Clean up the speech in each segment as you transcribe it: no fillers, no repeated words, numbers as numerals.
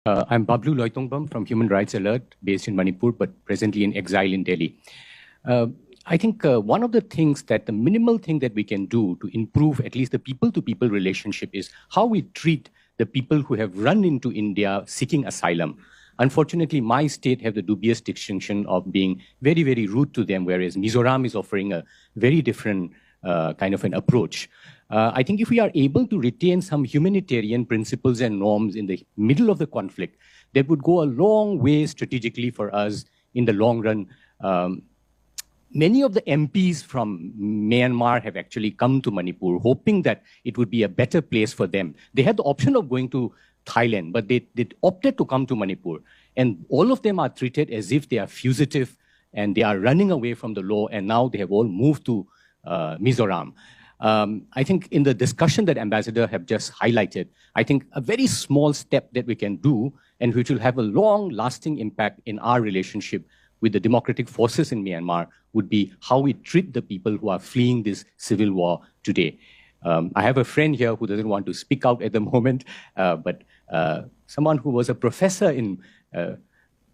I'm Babloo Loitongbam from Human Rights Alert, based in Manipur, but presently in exile in Delhi. I think one of the things that the minimal thing that we can do to improve at least the people-to-people relationship is how we treat the people who have run into India seeking asylum. Unfortunately, my state have the dubious distinction of being very, very rude to them, whereas Mizoram is offering a very different kind of an approach. I think if we are able to retain some humanitarian principles and norms in the middle of the conflict, that would go a long way strategically for us in the long run. Many of the MPs from Myanmar have actually come to Manipur, hoping that it would be a better place for them. They had the option of going to Thailand, but they opted to come to Manipur. And all of them are treated as if they are fugitive and they are running away from the law, and now they have all moved to Mizoram. I think in the discussion that Ambassador have just highlighted, I think a very small step that we can do and which will have a long-lasting impact in our relationship with the democratic forces in Myanmar would be how we treat the people who are fleeing this civil war today. I have a friend here who doesn't want to speak out at the moment, but someone who was a professor in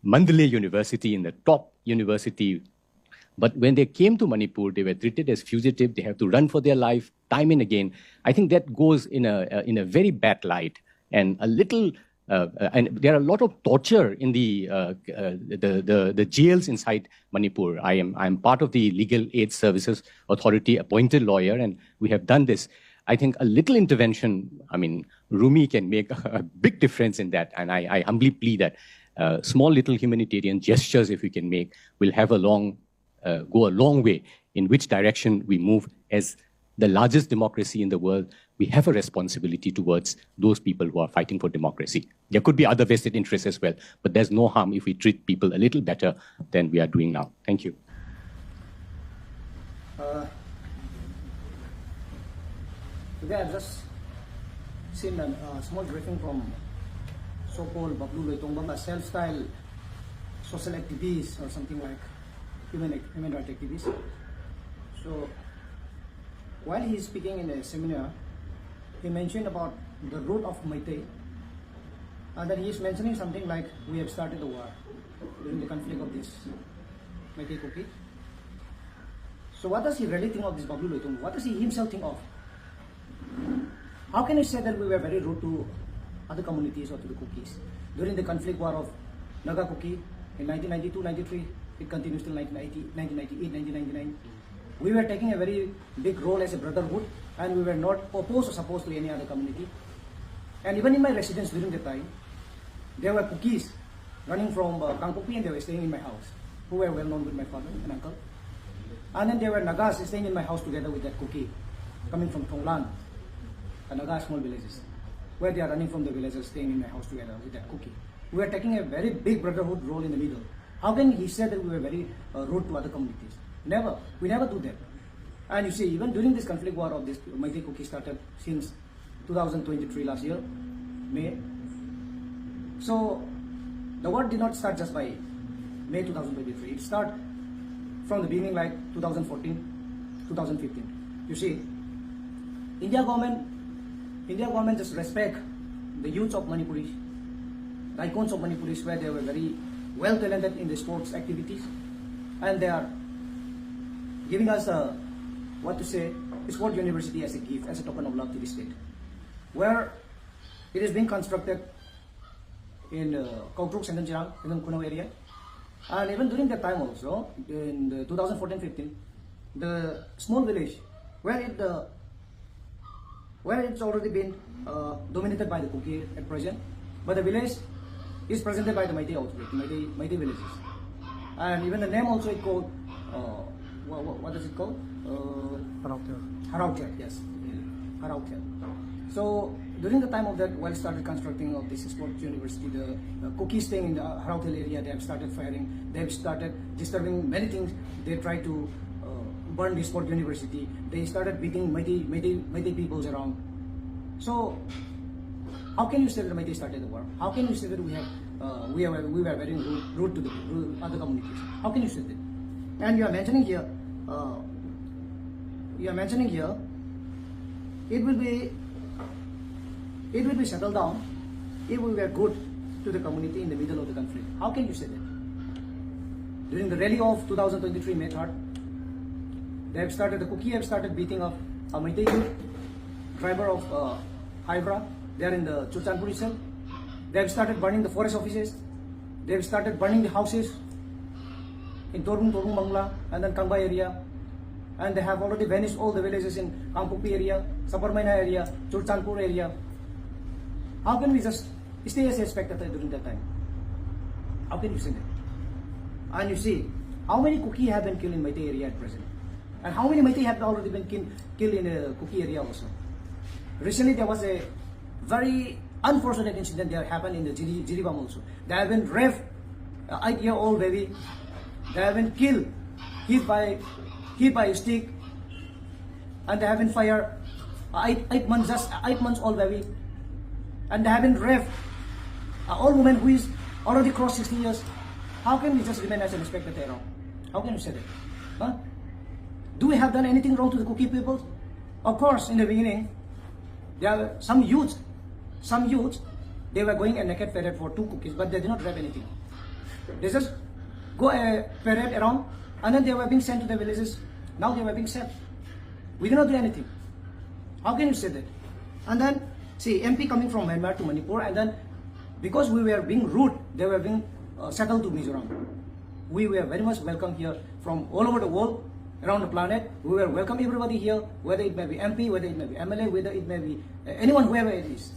Mandalay University, in the top university. But when they came to Manipur, they were treated as fugitive. They have to run for their life time and again. I think that goes in a very bad light. And a little, and there are a lot of torture in the jails inside Manipur. I'm part of the Legal Aid Services Authority appointed lawyer, and we have done this. I think a little intervention, I mean, Rumi can make a big difference in that. And I humbly plead that small little humanitarian gestures, if we can make, will have go a long way in which direction we move. As the largest democracy in the world, we have a responsibility towards those people who are fighting for democracy. There could be other vested interests as well, but there's no harm if we treat people a little better than we are doing now. Thank you. Today I've just seen a small briefing from so-called Babloo Loitongbam, a self-styled social activist or something like human rights activist. So while he's speaking in a seminar, he mentioned about the root of Meitei, and then he's mentioning something like we have started the war during the conflict of this Meitei Kuki. So what does he really think of this Babloo Loitongbam? What does he himself think of? How can he say that we were very rude to other communities or to the Kukis during the conflict war of Naga Kuki in 1992-93? It continues till 1998, 1999. We were taking a very big role as a brotherhood, and we were not opposed or supposed to any other community. And even in my residence during the time, there were Kukis running from Kangkupi, and they were staying in my house, who were well known with my father and uncle. And then there were Nagas staying in my house together with that Kuki, coming from Tonglan, the Naga small villages, where they are running from the villages, staying in my house together with that Kuki. We were taking a very big brotherhood role in the middle. How can he say that we were very rude to other communities? Never. We never do that. And you see, even during this conflict war of this Meitei Kuki started since 2023 last year, May. So the war did not start just by May 2023. It started from the beginning, like 2014, 2015. You see, India government just respect the youth of Manipuris, the icons of Manipuris, where they were very well talented in the sports activities, and they are giving us a sport university as a gift, as a token of love to the state, where it is being constructed in Kautruk, Sendanjirang, in the Kuno area. And even during that time also, in the 2014-15, the small village where it's already been dominated by the Kuki at present, but the village is presented by the Meitei also, Meitei villages. And even the name also is called, what is it called? Harautia, yes. Harautia. So during the time of that, while started constructing of this sports university, the Kukis staying in the Harautia area, they have started firing, they have started disturbing many things. They tried to burn the sport university. They started beating Meitei peoples around. So how can you say that Meitei started the war? How can you say that we were very rude to the other communities? How can you say that? And you are mentioning here, it will be settled down if we were good to the community in the middle of the conflict. How can you say that? During the rally of 2023 May 3rd, the Kuki have started beating up a Meitei youth, driver of Hybra. They are in the Churchanpuri cell. They have started burning the forest offices. They have started burning the houses in Torung Bangla and then Kangba area. And they have already vanished all the villages in Kangpupi area, Saparmaina area, Churchanpur area. How can we just stay as a spectator during that time? How can you say that? And you see, how many Kuki have been killed in Meitei area at present? And how many Meitei have already been killed in a Kuki area also? Recently there was a very unfortunate incident that happened in the Jiribam also. They have been raped, an 8-year-old baby. They have been killed, hit by a stick, and they have been fired. 8 months old baby, and they have been raped. An old woman who is already crossed 60 years. How can we just remain as a spectator? How can you say that? Huh? Do we have done anything wrong to the Kuki people? Of course, in the beginning, there were some youths, they were going a naked parade for 2 Kukis, but they did not rape anything. They just go a parade around, and then they were being sent to the villages. Now they were being sent. We did not do anything. How can you say that? And then, see, MP coming from Myanmar to Manipur, and then because we were being rude, they were being settled to Mizoram. We were very much welcome here from all over the world, around the planet. We will welcome everybody here, whether it may be MP, whether it may be MLA, whether it may be anyone, whoever it is.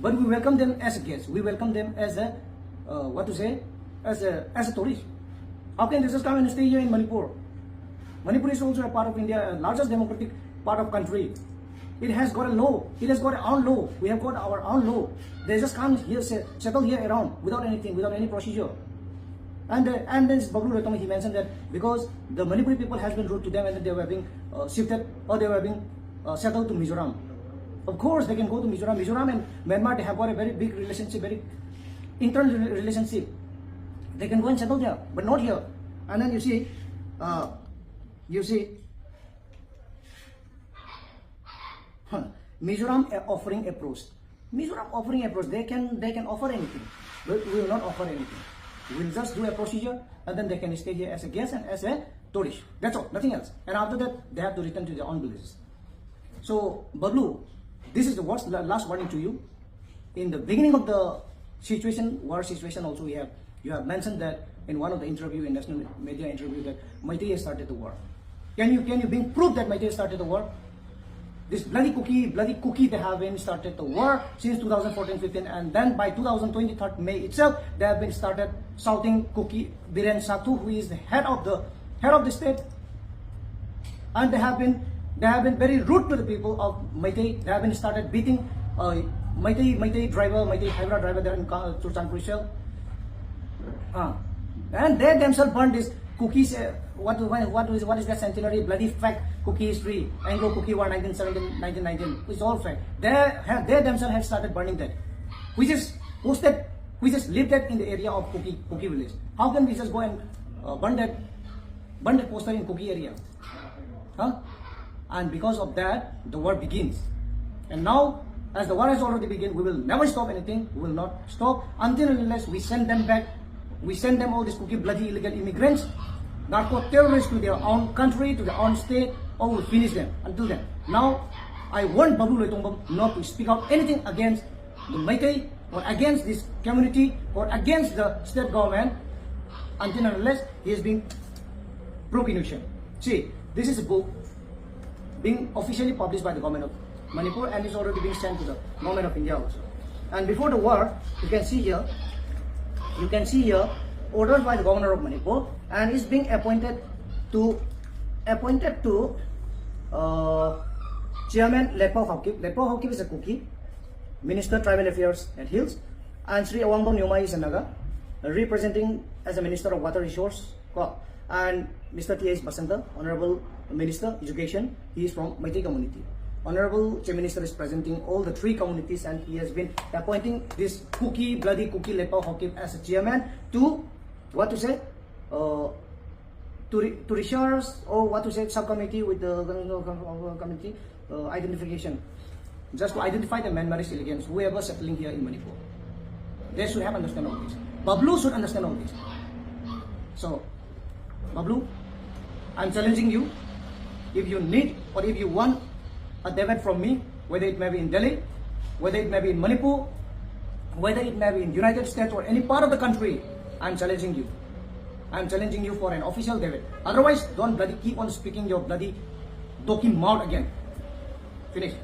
But we welcome them as a guest. We welcome them as a, as a tourist. How can they just come and stay here in Manipur? Manipur is also a part of India, largest democratic part of country. It has got a law. It has got our own law. We have got our own law. They just come here, settle here around without anything, without any procedure. And then Babloo Loitongbam, he mentioned that because the Manipuri people has been rude to them and that they were being shifted or they were being settled to Mizoram. Of course, they can go to Mizoram. Mizoram and Myanmar, they have got a very big relationship, very internal relationship. They can go and settle there, but not here. And then you see, Mizoram offering approach. Mizoram offering approach. They can offer anything, but we will not offer anything. We will just do a procedure, and then they can stay here as a guest and as a tourist. That's all, nothing else. And after that, they have to return to their own villages. So, Babloo, this is the last warning to you. In the beginning of the war situation, also you have mentioned that in one of the interview in national media interview that Meitei has started the war. Can you bring proof that Meitei started the war? This bloody Kuki, they have been started the war since 2014-15, and then by 2023 May itself, they have been started shouting Kuki Biren Satu, who is the head of the state, and they have been very rude to the people of Meitei. They have been started beating Meitei Hybra driver there in Churchanpuri cell. And they themselves burned this Kuki's, what is that centenary bloody fact Kuki history, Anglo Kuki War 1917-1919, it's all fact. They themselves have started burning that, which is lived that in the area of Kuki village. How can we just go and burn that poster in Kuki area? And because of that, the war begins. And now, as the war has already begun, we will never stop anything. We will not stop until and unless we send them back. We send them all these Kuki bloody illegal immigrants, narco-terrorists to their own country, to their own state, or we finish them until then. Now, I want Babloo Loitongbam not to speak out anything against the Meitei or against this community or against the state government until and unless he is being pro-Indonesian. See, this is a book being officially published by the government of Manipur and is already being sent to the government of India also. And before the war, you can see here, ordered by the governor of Manipur, and is being appointed to Chairman Lepo Hokip. Lepo Hokip is a Kuki, Minister Tribal Affairs at Hills, and Sri Awangdong Nyomai is a Naga, representing as a Minister of Water Resource, and Mr. T.S. Basanta, Honorable Minister Education, he is from Meitei community. Honorable Chief Minister is presenting all the 3 communities, and he has been appointing this bloody Kuki Lepo Hokip as a chairman to to research or subcommittee with the committee identification, just to identify the Myanmarese illegals, whoever settling here in Manipur. They should have understand all this. Babloo should understand all this. So, Babloo, I'm challenging you. If you need or if you want a debate from me, whether it may be in Delhi, whether it may be in Manipur, whether it may be in United States or any part of the country, I'm challenging you. I'm challenging you for an official debate. Otherwise, don't bloody keep on speaking your bloody talking mouth again. Finish.